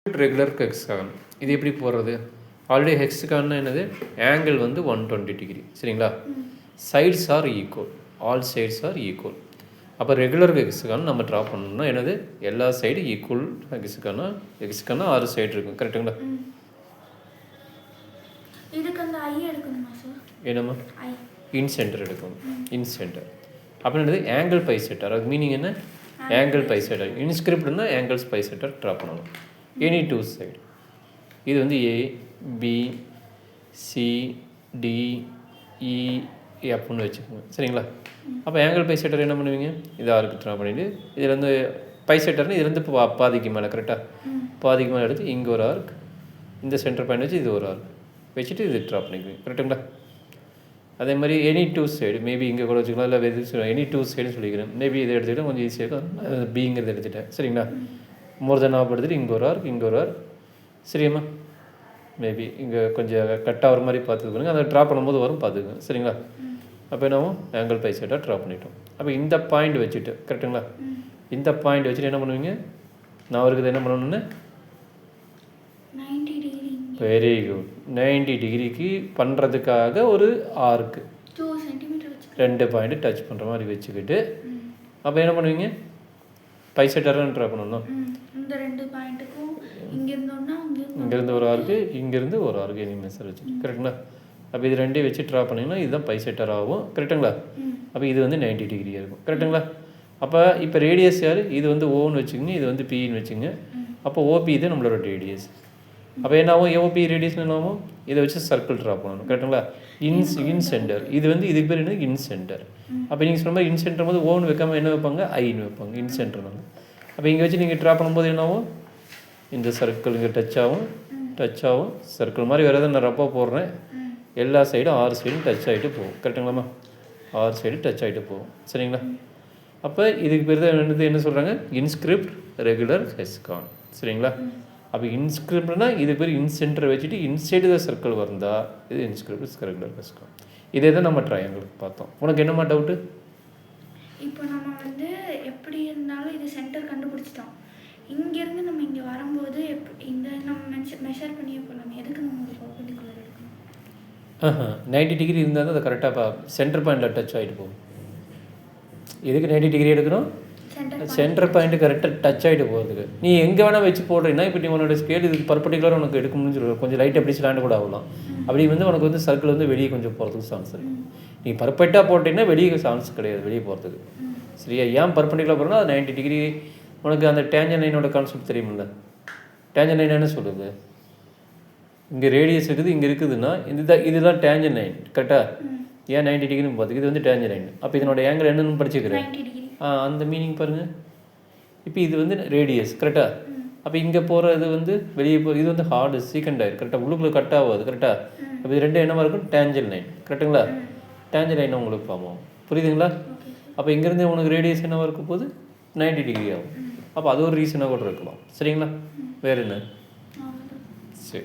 Regular hexagon இது எப்படி போடுறது? ஆல்ரெடி ஹெக்ஸாகன்னா என்னது? ஆங்கிள் வந்து 120 டிகிரி சரிங்களா? Sides are equal, all sides are equal. அப்போ ரெகுலர் ஹெக்ஸாகன் நம்ம ட்ரா பண்ணணும்னா என்னது? எல்லா சைடு ஈக்குவல் ஹெக்ஸாகன்னா 6 சைடு இருக்கும் கரெக்டுங்களா? இதுக்கு அந்த ஐ எடுக்கணுமா சார்? என்னம்மா? இன் சென்டர் எடுக்கணும். இன் சென்டர் அப்போ என்னது? Angle bisector. அது மீனிங் என்ன? Angle bisector. இன்ஸ்கிரிப்ட்னா ஆங்கிள்ஸ் பைசெட்டர் ட்ரா பண்ணணும். Any two side. இது வந்து A B C D E எஃப்னு வச்சுக்கோங்க சரிங்களா? அப்போ ஆங்கிள் பைசெட்டர் என்ன பண்ணுவீங்க? இது ஆருக்கு ட்ரா பண்ணிவிட்டு இதில் வந்து பைசெட்டர்னு இதுலேருந்து பாதிக்கு மேலே கரெக்டாக பாதிக்கு மேலே எடுத்து இங்கே ஒரு ஆர்க், இந்த சென்டர் பாயிண்ட் வச்சு இது ஒரு ஆர்க் வச்சுட்டு இது ட்ரா பண்ணிக்குவீங்க கரெக்டுங்களா? அதே மாதிரி எனி டூ சைடு மேபி இங்கே கூட வச்சுக்கலாம், இல்லை எது எனி டூ சைடுன்னு சொல்லிக்கிறேன். மேபி இதை எடுத்துக்கிட்டால் கொஞ்சம் ஈஸியாக இருக்கும். பிங்கிறத எடுத்துகிட்டேன் சரிங்களா? மோர் தென் ஆஃப் எடுத்துகிட்டு இங்கே ஒரு ஆர்க் இங்கே ஒரு ஆர்க் சரியாம்மா? மேபி இங்கே கொஞ்சம் கட் ஆகிற மாதிரி பார்த்துக்கோங்க. அதை ட்ரா பண்ணும்போது வரும் பார்த்துக்கோங்க சரிங்களா? அப்போ என்னவும் ஆங்கிள் பைசெட்டாக ட்ரா பண்ணிட்டோம். அப்போ இந்த பாயிண்ட் வச்சுட்டு கரெக்டுங்களா? இந்த பாயிண்ட் வச்சுட்டு என்ன பண்ணுவீங்க? நான் அவருக்கு என்ன பண்ணணுன்னு? Very good. 90 டிகிரிக்கு பண்ணுறதுக்காக ஒரு ஆர்க்கு 2 பாயிண்ட் டச் பண்ணுற மாதிரி வச்சுக்கிட்டு அப்போ என்ன பண்ணுவீங்க? பைசெட்டராக ட்ரா பண்ணணும். இந்த 2 பாயிண்ட்டுக்கும் இங்கேருந்து ஒரு ஆர்க்கு இங்கேருந்து ஒரு ஆர்க்கு எனி மெஷர் வச்சு கரெக்டுங்களா? அப்போ இது ரெண்டையும் வச்சு ட்ரா பண்ணிங்கன்னா இதுதான் பைசெட்டர் ஆகும் கரெக்டுங்களா? அப்போ இது வந்து 90 டிகிரியாக இருக்கும் கரெக்டுங்களா? அப்போ இப்போ ரேடியஸ் யார்? இது வந்து ஓன்னு வச்சுக்கோங்க, இது வந்து பின்னு வச்சுங்க. அப்போ ஓபி இது நம்மளோட ரேடியஸ். அப்போ என்ன ஆகும்? ஓபி ரேடியஸ் என்ன ஆகும்? இதை வச்சு சர்க்கிள் ட்ரா பண்ணணும் கரெக்டுங்களா? இன் சென்டர். இது வந்து இதுக்கு பேர் என்னது? இன் சென்டர். அப்போ நீங்கள் சொன்ன மாதிரி இன் சென்டர் போது ஓன்னு வைக்காமல் என்ன வைப்பாங்க? ஐன்னு வைப்பாங்க இன் சென்டர்னால. அப்போ இங்கே வச்சு நீங்கள் ட்ரா பண்ணும்போது என்ன ஆகும்? இந்த சர்க்கிள் இங்கே டச் ஆகும் சர்க்கிள் மாதிரி வேறு எதாவது நான் ரப்பாக போடுறேன். எல்லா சைடும் 6 சைடும் டச் ஆகிட்டு போகும் கரெக்டுங்களாம்மா? 6 சைடு டச் ஆகிட்டு போகும் சரிங்களா? அப்போ இதுக்கு பேர் தான் என்ன சொல்கிறாங்க? இன்ஸ்கிரிப்ட் ரெகுலர் ஹெக்ஸாகன் சரிங்களா? அப்போ இன்ஸ்கிரிப்ட்னா இது பேர் இன் சென்டரை வச்சுட்டு இன்சைடு த சர்க்கிள் வந்தால் இது இன்ஸ்கிரிப்ட் ரெகுலர் ஹெக்ஸாகன். இதே தான் நம்ம ட்ரையாங்கிளுக்கு பார்த்தோம். உனக்கு என்னம்மா டவுட்டு? இப்போ நம்ம வந்து எப்படி இருந்தாலும் இது சென்டர் கண்டுபிடிச்சிட்டோம். இங்கேருந்து நம்ம இங்கே வரும்போது இந்த நம்ம மெஷர் பண்ணியே போகலாம். எதுக்கு நம்ம ஒரு பர்பெண்டிகுலர் எடுக்கணும்? 90 டிகிரி இருந்தால் தான் அதை கரெக்டாக சென்டர் பாயிண்டில் டச் ஆகிட்டு போகும். எதுக்கு 90 டிகிரி எடுக்கணும்? சென்டர் பாயிண்ட்டு கரெக்டாக டச் ஆகிட்டு போகிறதுக்கு. நீ எங்கே வேணால் வச்சு போடுறீங்கன்னா இப்போ நீ உன்னோட ஸ்கேல் இதுக்கு பர்பெண்டிகுலராக உனக்கு எடுக்க முடிஞ்சு கொஞ்சம் லைட்டாக அப்படி ஸ்லாண்ட் கூட ஆகலாம். அப்படி வந்து உனக்கு வந்து சர்க்கிள் வந்து வெளியே கொஞ்சம் போகிறதுக்கு சான்ஸ் இருக்குது. நீ பர்ஃபெக்டாக போட்டிங்கன்னா வெளியே சான்ஸ் கிடையாது வெளியே போகிறதுக்கு சரியா? ஏன் பர்பெண்டிகுலர் போகிறோன்னா அது 90 டிகிரி. உனக்கு அந்த டேஞ்சன் லைனோட கான்செப்ட் தெரியுமில்ல? டேஞ்சன் லைன் என்ன சொல்லுது? இங்கே ரேடியஸ் இருக்குது இங்கே இருக்குதுன்னா இதுதான் டேஞ்சன் லைன் கரெக்டாக? ஏன் 90 டிகிரின்னு பார்த்துக்கு இது வந்து டேஞ்சன் லைன். அப்போ இதனோட ஆங்கிள் என்னன்னு படிச்சுக்கிறேன். அந்த மீனிங் பாருங்கள். இப்போ இது வந்து ரேடியஸ் கரெக்டாக? அப்போ இங்கே போகிறது வந்து வெளியே இது வந்து ஹார்டு சீக்கண்ட் ஆயிரு கரெக்டாக? உள்ளுக்குள்ளே கட் ஆகாது கரெக்டாக? அப்போ இது ரெண்டும் என்னமா இருக்கும்? டேஞ்சன் லைன் கரெக்டுங்களா? டேஞ்சன் லைன் உங்களுக்கு ஃபார்ம் ஆகும் புரியுதுங்களா? அப்போ இங்கேருந்து உனக்கு ரேடியஸ் என்னவாக இருக்கும் போது 90 டிகிரி ஆகும். அப்போ அது ஒரு ரீசனாக கூட இருக்கலாம் சரிங்களா? வேறு என்ன?